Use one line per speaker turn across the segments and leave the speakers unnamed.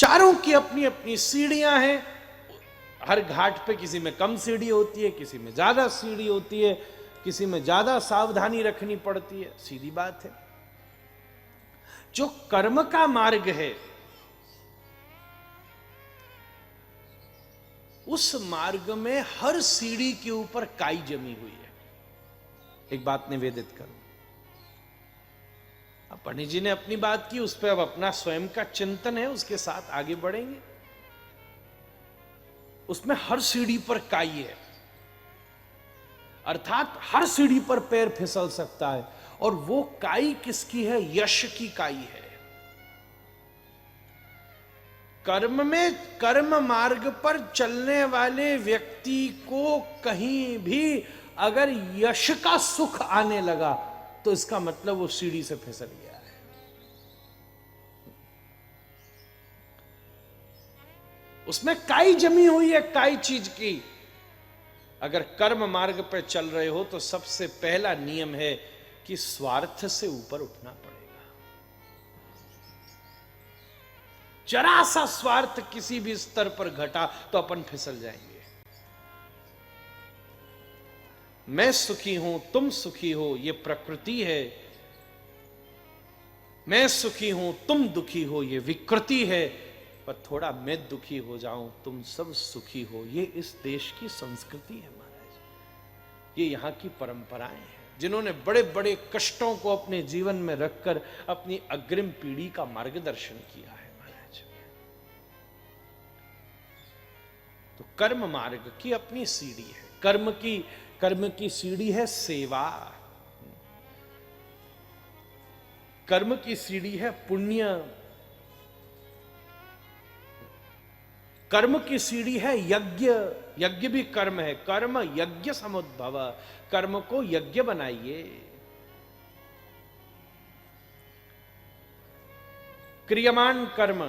चारों की अपनी अपनी सीढ़ियां हैं। हर घाट पे किसी में कम सीढ़ी होती है, किसी में ज्यादा सीढ़ी होती है, किसी में ज्यादा सावधानी रखनी पड़ती है। सीधी बात है। जो कर्म का मार्ग है, उस मार्ग में हर सीढ़ी के ऊपर काई जमी हुई है। एक बात निवेदित करूं, अब पंडित जी ने अपनी बात की, उस पर अब अपना स्वयं का चिंतन है, उसके साथ आगे बढ़ेंगे। उसमें हर सीढ़ी पर काई है, अर्थात हर सीढ़ी पर पैर फिसल सकता है। और वो काई किसकी है? यश की काई है। कर्म में, कर्म मार्ग पर चलने वाले व्यक्ति को कहीं भी अगर यश का सुख आने लगा तो इसका मतलब वो सीढ़ी से फिसल गया है। उसमें काई जमी हुई है, काई चीज की। अगर कर्म मार्ग पर चल रहे हो तो सबसे पहला नियम है कि स्वार्थ से ऊपर उठना पड़ेगा। जरा सा स्वार्थ किसी भी स्तर पर घटा तो अपन फिसल जाएंगे। मैं सुखी हूं, तुम सुखी हो, ये प्रकृति है। मैं सुखी हूं, तुम दुखी हो, ये विकृति है। पर थोड़ा मैं दुखी हो जाऊं, तुम सब सुखी हो, ये इस देश की संस्कृति है महाराज। ये यहां की परंपराएं हैं, जिन्होंने बड़े बड़े कष्टों को अपने जीवन में रखकर अपनी अग्रिम पीढ़ी का मार्गदर्शन किया है महाराज। तो कर्म मार्ग की अपनी सीढ़ी है। कर्म की सीढ़ी है सेवा, कर्म की सीढ़ी है पुण्य, कर्म की सीढ़ी है यज्ञ। यज्ञ भी कर्म है। कर्म यज्ञ समुद्भव, कर्म को यज्ञ बनाइए। क्रियमान कर्म,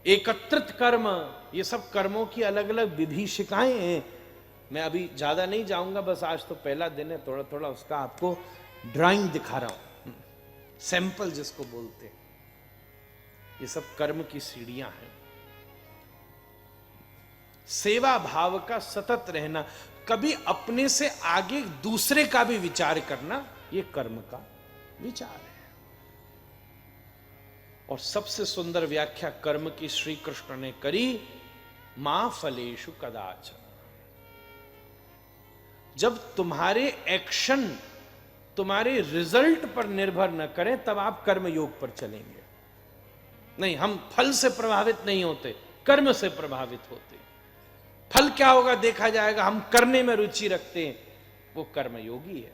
एकत्रित कर्म, ये सब कर्मों की अलग अलग विभीषिकाएं हैं। मैं अभी ज्यादा नहीं जाऊंगा, बस आज तो पहला दिन है, थोड़ा थोड़ा उसका आपको ड्राइंग दिखा रहा हूं, सैंपल जिसको बोलते हैं। ये सब कर्म की सीढ़ियां हैं। सेवा भाव का सतत रहना, कभी अपने से आगे दूसरे का भी विचार करना, ये कर्म का विचार है। और सबसे सुंदर व्याख्या कर्म की श्री कृष्ण ने करी, मां फलेषु कदाचन। जब तुम्हारे एक्शन तुम्हारे रिजल्ट पर निर्भर न करें, तब आप कर्म योग पर चलेंगे। नहीं, हम फल से प्रभावित नहीं होते, कर्म से प्रभावित होते। फल क्या होगा देखा जाएगा, हम करने में रुचि रखते हैं, वो कर्म योगी है।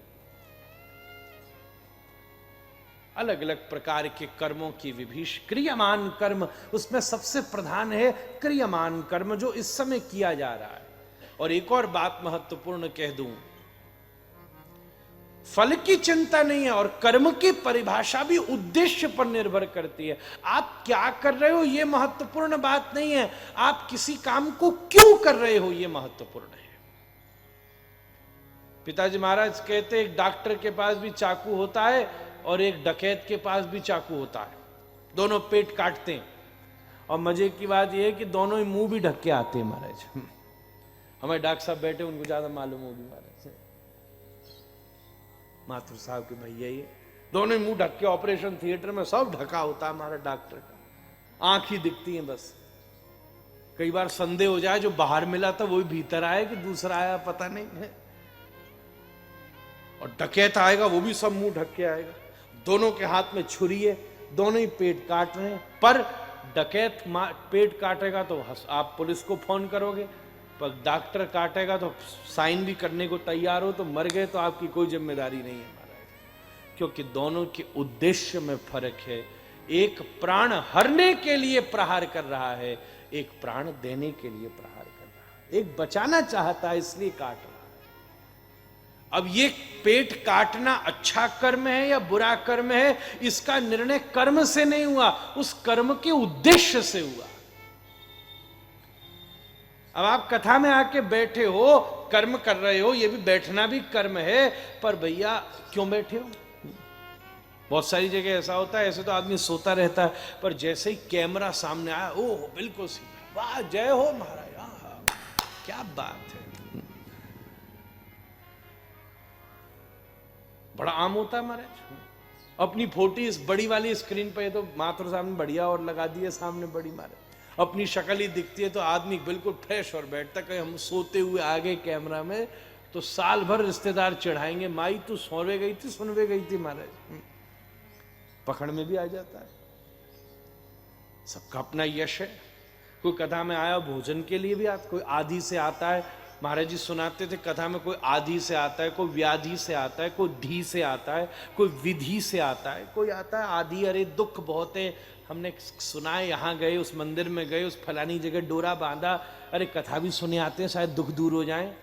अलग अलग प्रकार के कर्मों की विभीष। क्रियमान कर्म, उसमें सबसे प्रधान है क्रियमान कर्म, जो इस समय किया जा रहा है। और एक और बात महत्वपूर्ण कह दूं, फल की चिंता नहीं है, और कर्म की परिभाषा भी उद्देश्य पर निर्भर करती है। आप क्या कर रहे हो ये महत्वपूर्ण बात नहीं है, आप किसी काम को क्यों कर रहे हो ये महत्वपूर्ण है। पिताजी महाराज कहते, एक डॉक्टर के पास भी चाकू होता है और एक डकैत के पास भी चाकू होता है, दोनों पेट काटते हैं। और मजे की बात यह है कि दोनों ही मुंह भी ढक के आते हैं महाराज। हमारे डॉक्टर साहब बैठे, उनको ज्यादा मालूम होगी महाराज, माथुर साहब के भैया, ये दोनों मुंह ढक के, ऑपरेशन थिएटर में सब ढका होता है हमारा डॉक्टर का, आंख ही दिखती है बस। कई बार संदेह हो जाए जो बाहर मिला था वही भीतर आया कि दूसरा आया पता नहीं है। और डकैत आएगा वो भी सब मुंह ढक के आएगा, दोनों के हाथ में छुरी है, दोनों ही पेट काट रहे हैं। पर डकैत पेट काटेगा तो आप पुलिस को फोन करोगे, पर डॉक्टर काटेगा तो साइन भी करने को तैयार हो, तो मर गए तो आपकी कोई जिम्मेदारी नहीं है महाराज। क्योंकि दोनों के उद्देश्य में फर्क है। एक प्राण हरने के लिए प्रहार कर रहा है, एक प्राण देने के लिए प्रहार कर रहा है। एक बचाना चाहता है इसलिए काट रहा है। अब ये पेट काटना अच्छा कर्म है या बुरा कर्म है, इसका निर्णय कर्म से नहीं हुआ, उस कर्म के उद्देश्य से हुआ। अब आप कथा में आके बैठे हो, कर्म कर रहे हो, ये भी बैठना भी कर्म है, पर भैया क्यों बैठे हो? बहुत सारी जगह ऐसा होता है, ऐसे तो आदमी सोता रहता है, पर जैसे ही कैमरा सामने आया, ओह बिल्कुल सीधा, वाह जय हो महाराज, हाँ क्या बात है। बड़ा आम होता है महाराज, अपनी फोटो इस बड़ी वाली स्क्रीन पे, तो मात्र सामने बढ़िया और लगा दिए सामने बड़ी महाराज, अपनी शक्ल ही दिखती है तो आदमी बिल्कुल फ्रेश और बैठता। कहीं हम सोते हुए आगे कैमरा में तो साल भर रिश्तेदार चढ़ाएंगे, माई तू सोवे गई थी, सुनवे गई थी महाराज, पकड़ में भी आ जाता है। सबका अपना यश है। कोई कथा में आया भोजन के लिए भी आता, कोई आदि से आता है, महाराज जी सुनाते थे कथा में, कोई आदि से आता है, कोई व्याधि से आता है, कोई धी से आता है, कोई विधि से आता है, कोई आता है आदि, अरे दुख बहुत है, हमने सुना है यहाँ गए, उस मंदिर में गए, उस फलानी जगह डोरा बांधा, अरे कथा भी सुने आते हैं शायद दुख दूर हो जाए।